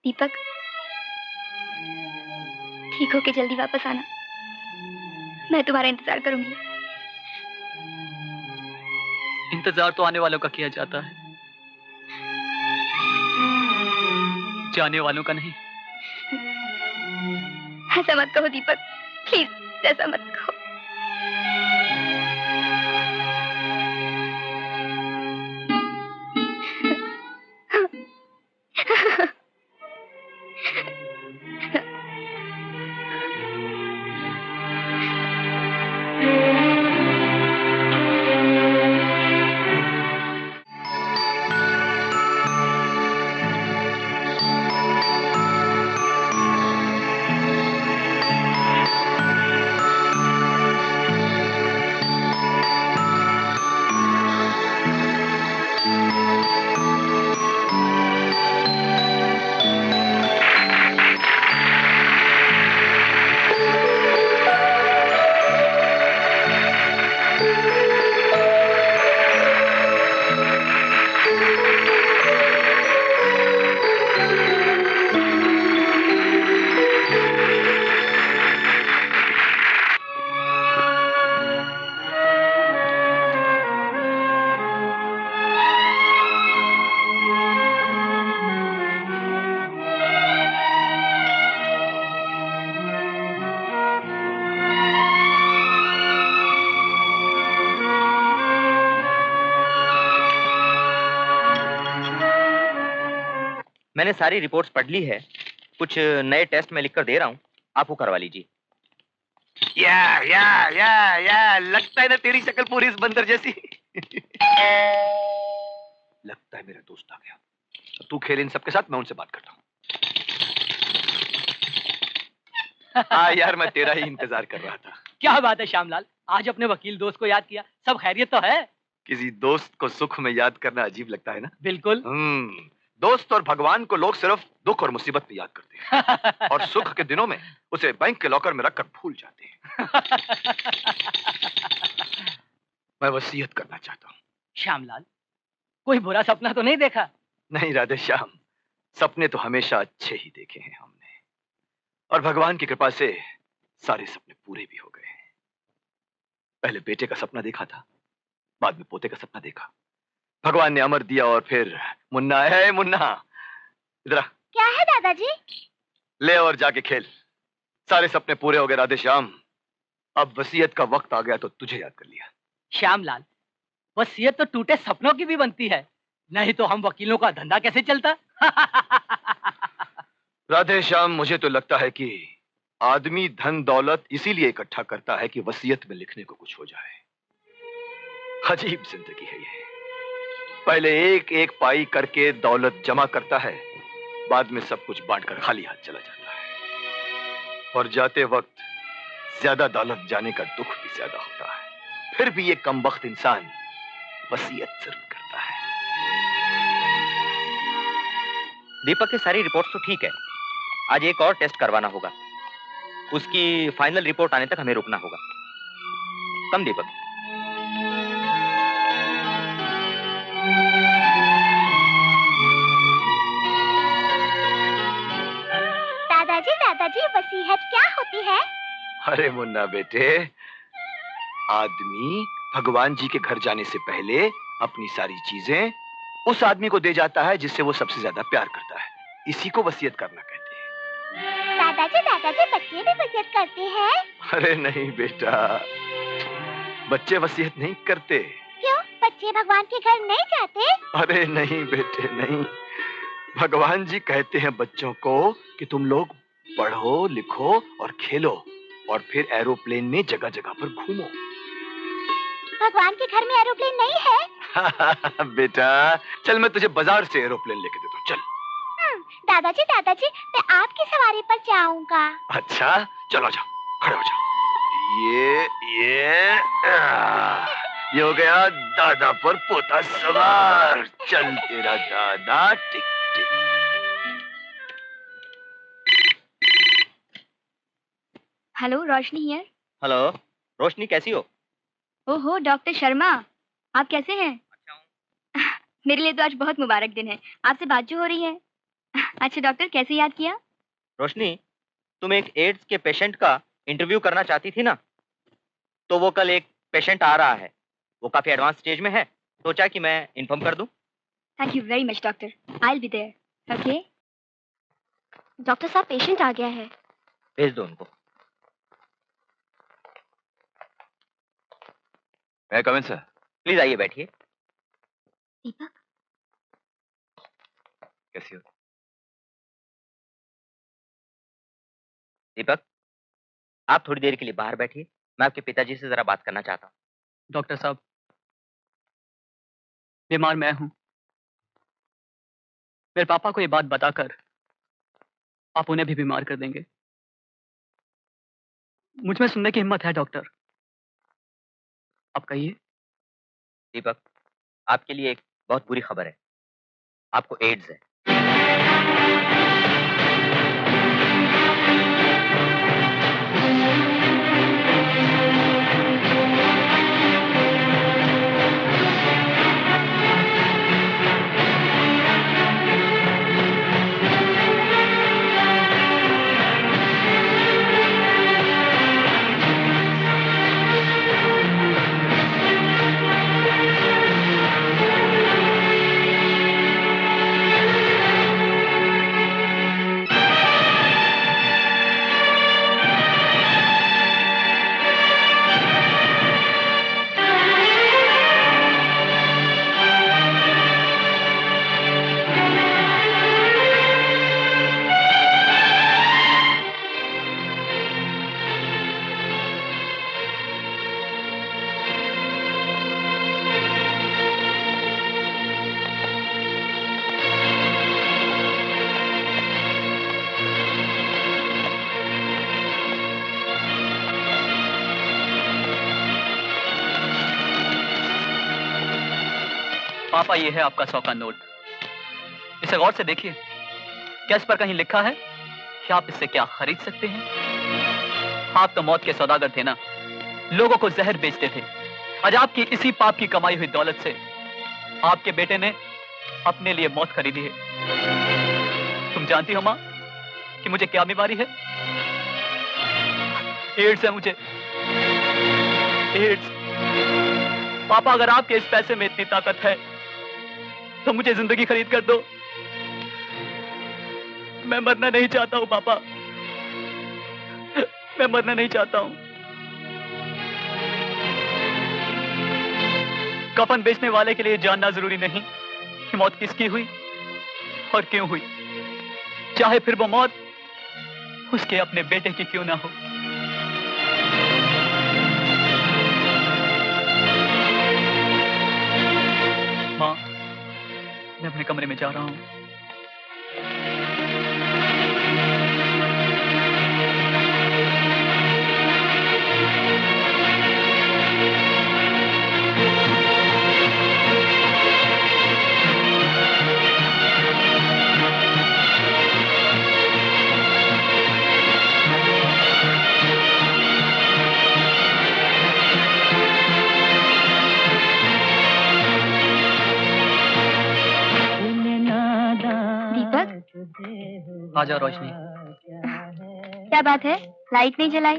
दीपक, ठीक होके जल्दी वापस आना। मैं तुम्हारा इंतजार करूंगी। इंतजार तो आने वालों का किया जाता है, जाने वालों का नहीं। ऐसा मत कहो दीपक, प्लीज ऐसा मत कहो। मैंने सारी रिपोर्ट्स पढ़ ली है। कुछ नए टेस्ट मैं लिखकर दे रहा हूँ, आप वो करवा लीजिए। या लगता है ना तेरी शक्ल पूरी इस बंदर जैसी। लगता है मेरा दोस्त आ गया। तू खेल इन सबके साथ, मैं उनसे बात करता हूँ। हाँ यार, मैं तेरा ही इंतजार कर रहा था। क्या बात है श्यामलाल, आज अपने वकील दोस्त को याद किया। सब खैरियत तो है? किसी दोस्त को सुख में याद करना अजीब लगता है ना? बिल्कुल। दोस्त और भगवान को लोग सिर्फ दुख और मुसीबत में याद करते हैं और सुख के दिनों में उसे बैंक के लॉकर में रखकर भूल जाते हैं। मैं वसीयत करना चाहता हूँ। श्यामलाल, कोई बुरा सपना तो नहीं देखा? नहीं राधे श्याम, सपने तो हमेशा अच्छे ही देखे हैं हमने, और भगवान की कृपा से सारे सपने पूरे भी हो गए हैं। पहले बेटे का सपना देखा था, बाद में पोते का सपना देखा। भगवान ने अमर दिया और फिर मुन्ना है। मुन्ना इधर आ। क्या है दादाजी? ले और जाके खेल। सारे सपने पूरे हो गए राधे श्याम। अब वसीयत का वक्त आ गया तो तुझे याद कर लिया। श्यामलाल, वसीयत तो टूटे सपनों की भी बनती है, नहीं तो हम वकीलों का धंधा कैसे चलता? राधे श्याम, मुझे तो लगता है कि आदमी धन दौलत इसीलिए इकट्ठा करता है कि वसीयत में लिखने को कुछ हो जाए। अजीब जिंदगी है ये। पहले एक एक पाई करके दौलत जमा करता है, बाद में सब कुछ बांटकर खाली हाथ चला जाता है, और जाते वक्त ज्यादा दौलत जाने का दुख भी ज्यादा होता है। फिर भी ये कमबख्त इंसान वसीयत जरूर करता है। दीपक की सारी रिपोर्ट्स तो ठीक है, आज एक और टेस्ट करवाना होगा। उसकी फाइनल रिपोर्ट आने तक हमें रुकना होगा। कम दीपक। दादाजी, वसीयत क्या होती है? अरे मुन्ना बेटे, आदमी भगवान जी के घर जाने से पहले अपनी सारी चीजें उस आदमी को दे जाता है जिससे वो सबसे ज्यादा प्यार करता है। इसी को वसीयत करना कहते हैं। दादाजी, बच्चे भी वसीयत करते हैं? अरे नहीं बेटा, बच्चे वसीयत नहीं करते। क्यों? बच्चे भगवान के घर नहीं जाते? अरे नहीं बेटे नहीं, भगवान जी कहते हैं बच्चों को कि तुम लोग पढ़ो लिखो और खेलो, और फिर एरोप्लेन में जगह जगह पर घूमो। भगवान के घर में एरोप्लेन नहीं है? बेटा चल, मैं तुझे बाजार से एरोप्लेन लेके देता हूँ, चल। दादाजी, मैं आपकी सवारी पर जाऊंगा। अच्छा चलो, जाओ, खड़े हो जाओ। ये हो गया दादा पर पोता सवार। चल तेरा दादा tick tick. Hello, Roshni here. Hello Roshni, कैसी हो? ओहो डॉक्टर शर्मा, आप कैसे हैं? अच्छा हूँ। मेरे लिए तो आज बहुत मुबारक दिन है। आपसे बात जो हो रही है, अच्छा डॉक्टर, कैसे याद किया? रोशनी, तुम एक एड्स के पेशेंट का इंटरव्यू करना चाहती थी ना, तो वो कल एक पेशेंट आ रहा है। वो काफी एडवांस स्टेज में है, सोचा कि मैं इन्फॉर्म कर दूं। Thank you very much doctor, I will be there. Okay doctor साहब, पेशेंट आ गया है। भेज दो उनको। मैं कम इन सर। प्लीज आइए, बैठिए। दीपक, कैसी हो? दीपक, आप थोड़ी देर के लिए बाहर बैठिए, मैं आपके पिताजी से जरा बात करना चाहता हूँ। डॉक्टर साहब, बीमार मैं हूं। मेरे पापा को ये बात बताकर आप उन्हें भी बीमार कर देंगे। मुझ में सुनने की हिम्मत है डॉक्टर, आप कहिए। दीपक, आपके लिए एक बहुत बुरी खबर है, आपको एड्स है। पापा, ये है आपका 100 का नोट। इसे गौर से देखिए, क्या इस पर कहीं लिखा है कि आप इससे क्या खरीद सकते हैं? आप तो मौत के सौदागर थे ना, लोगों को जहर बेचते थे। आज आपकी इसी पाप की कमाई हुई दौलत से आपके बेटे ने अपने लिए मौत खरीदी है। तुम जानती हो मां कि मुझे क्या बीमारी है? एड्स है मुझे, एड्स। पापा, अगर आपके इस पैसे में इतनी ताकत है तो मुझे जिंदगी खरीद कर दो। मैं मरना नहीं चाहता हूं पापा, मैं मरना नहीं चाहता हूं। कफन बेचने वाले के लिए जानना जरूरी नहीं कि मौत किसकी हुई और क्यों हुई, चाहे फिर वो मौत उसके अपने बेटे की क्यों ना हो। मां, मैं अपने कमरे में जा रहा हूं। दीपक, आ जाओ रोशनी। क्या बात है, लाइट नहीं जलाई?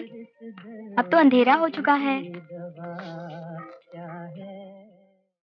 अब तो अंधेरा हो चुका है।